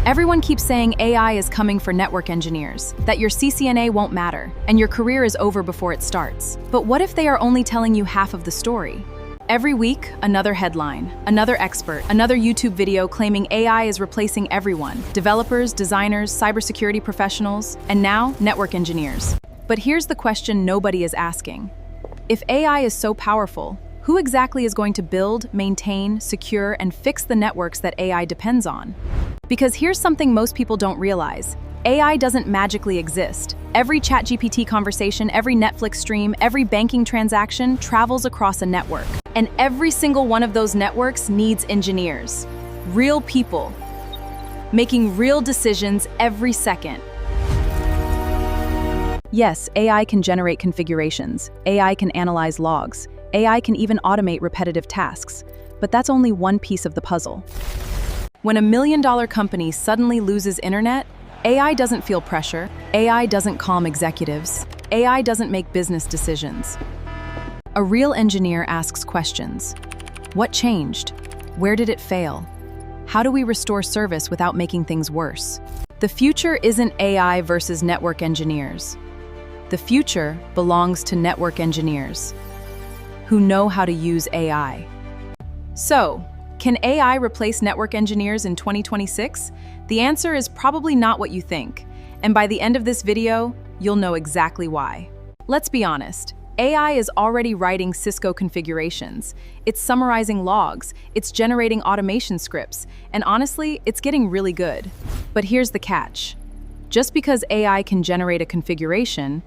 Everyone keeps saying AI is coming for network engineers, that your CCNA won't matter, and your career is over before it starts. But what if they are only telling you half of the story? Every week, another headline, another expert, another YouTube video claiming AI is replacing everyone: developers, designers, cybersecurity professionals, and now network engineers. But here's the question nobody is asking. If AI is so powerful, who exactly is going to build, maintain, secure, and fix the networks that AI depends on? Because here's something most people don't realize. AI doesn't magically exist. Every ChatGPT conversation, every Netflix stream, every banking transaction travels across a network. And every single one of those networks needs engineers. Real people, making real decisions every second. Yes, AI can generate configurations. AI can analyze logs. AI can even automate repetitive tasks. But that's only one piece of the puzzle. When a $1 million company suddenly loses internet, AI doesn't feel pressure. AI doesn't calm executives. AI doesn't make business decisions. A real engineer asks questions. What changed? Where did it fail? How do we restore service without making things worse? The future isn't AI versus network engineers. The future belongs to network engineers who know how to use AI. So, can AI replace network engineers in 2026? The answer is probably not what you think. And by the end of this video, you'll know exactly why. Let's be honest. AI is already writing Cisco configurations. It's summarizing logs. It's generating automation scripts. And honestly, it's getting really good. But here's the catch. Just because AI can generate a configuration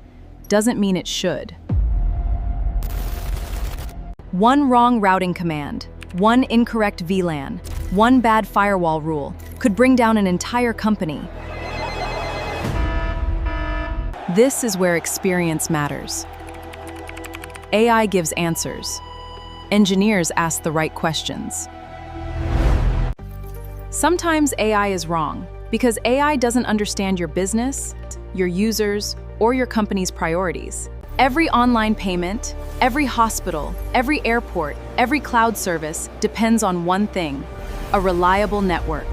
doesn't mean it should. One wrong routing command, one incorrect VLAN, one bad firewall rule could bring down an entire company. This is where experience matters. AI gives answers. Engineers ask the right questions. Sometimes AI is wrong because AI doesn't understand your business, your users, or your company's priorities. Every online payment, every hospital, every airport, every cloud service depends on one thing: a reliable network.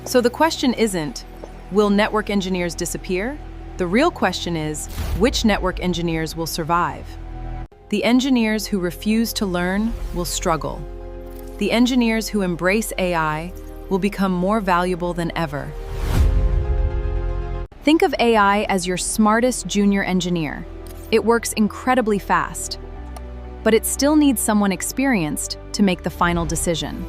So the question isn't, will network engineers disappear? The real question is, which network engineers will survive? The engineers who refuse to learn will struggle. The engineers who embrace AI will become more valuable than ever. Think of AI as your smartest junior engineer. It works incredibly fast, but it still needs someone experienced to make the final decision.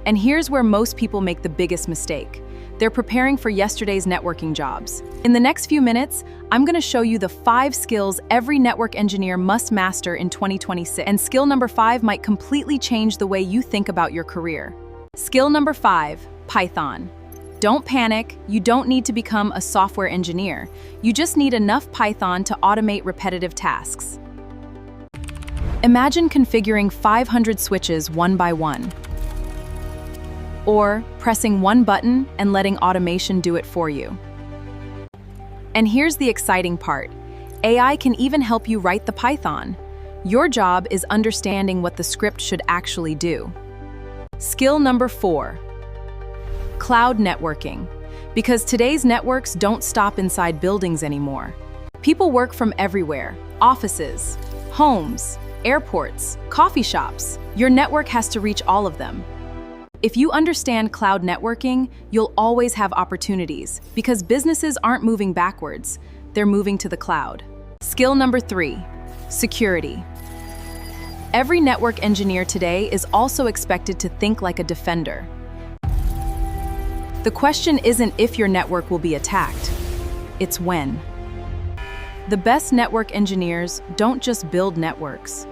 And here's where most people make the biggest mistake. They're preparing for yesterday's networking jobs. In the next few minutes, I'm going to show you the 5 skills every network engineer must master in 2026. And skill number 5 might completely change the way you think about your career. Skill number 5, Python. Don't panic, you don't need to become a software engineer. You just need enough Python to automate repetitive tasks. Imagine configuring 500 switches one by one. Or pressing one button and letting automation do it for you. And here's the exciting part. AI can even help you write the Python. Your job is understanding what the script should actually do. Skill number 4. Cloud networking. Because today's networks don't stop inside buildings anymore. People work from everywhere: offices, homes, airports, coffee shops. Your network has to reach all of them. If you understand cloud networking, you'll always have opportunities because businesses aren't moving backwards, they're moving to the cloud. Skill number 3, security. Every network engineer today is also expected to think like a defender. The question isn't if your network will be attacked, it's when. The best network engineers don't just build networks,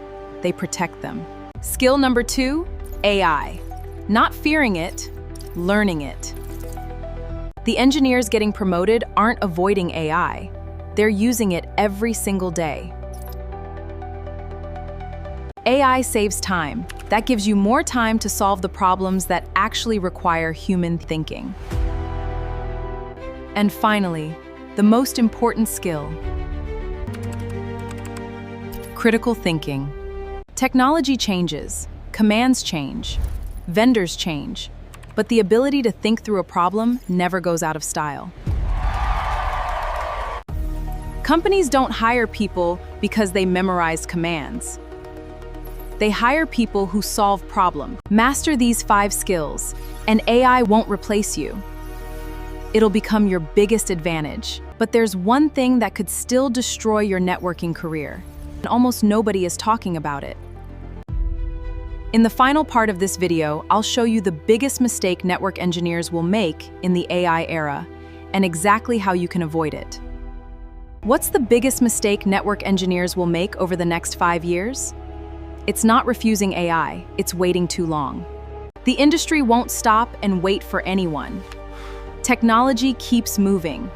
they protect them. Skill number 2, AI. Not fearing it, learning it. The engineers getting promoted aren't avoiding AI, they're using it every single day. AI saves time. That gives you more time to solve the problems that actually require human thinking. And finally, the most important skill: critical thinking. Technology changes, commands change, vendors change, but the ability to think through a problem never goes out of style. Companies don't hire people because they memorize commands. They hire people who solve problems. Master these 5 skills, and AI won't replace you. It'll become your biggest advantage. But there's one thing that could still destroy your networking career, and almost nobody is talking about it. In the final part of this video, I'll show you the biggest mistake network engineers will make in the AI era, and exactly how you can avoid it. What's the biggest mistake network engineers will make over the next 5 years? It's not refusing AI, it's waiting too long. The industry won't stop and wait for anyone. Technology keeps moving.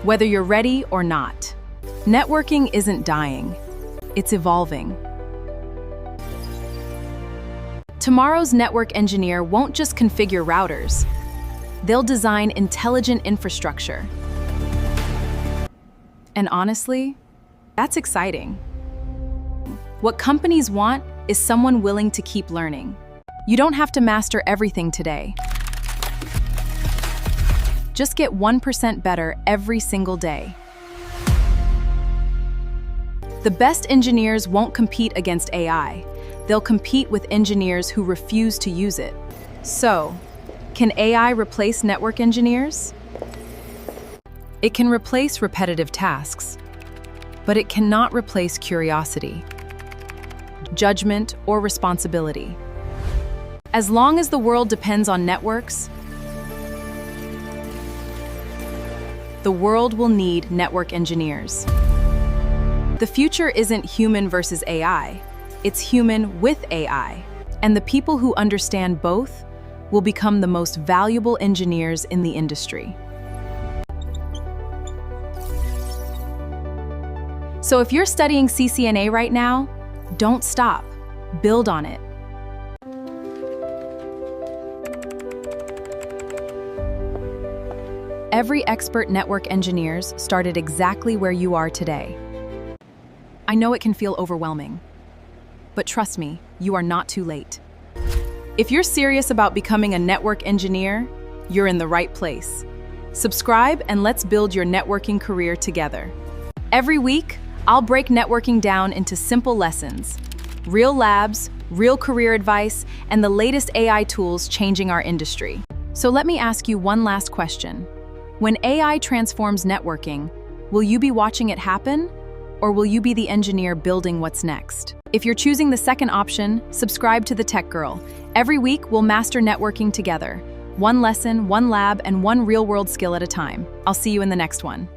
Whether you're ready or not, networking isn't dying, it's evolving. Tomorrow's network engineer won't just configure routers, they'll design intelligent infrastructure. And honestly, that's exciting. What companies want is someone willing to keep learning. You don't have to master everything today. Just get 1% better every single day. The best engineers won't compete against AI. They'll compete with engineers who refuse to use it. So, can AI replace network engineers? It can replace repetitive tasks, but it cannot replace curiosity, judgment, or responsibility. As long as the world depends on networks, the world will need network engineers. The future isn't human versus AI, it's human with AI. And the people who understand both will become the most valuable engineers in the industry. So if you're studying CCNA right now, don't stop. Build on it. Every expert network engineers started exactly where you are today. I know it can feel overwhelming, but trust me, you are not too late. If you're serious about becoming a network engineer, you're in the right place. Subscribe and let's build your networking career together. Every week, I'll break networking down into simple lessons, real labs, real career advice, and the latest AI tools changing our industry. So let me ask you one last question. When AI transforms networking, will you be watching it happen, or will you be the engineer building what's next? If you're choosing the second option, subscribe to the Tech Girl. Every week, we'll master networking together. One lesson, one lab, and one real-world skill at a time. I'll see you in the next one.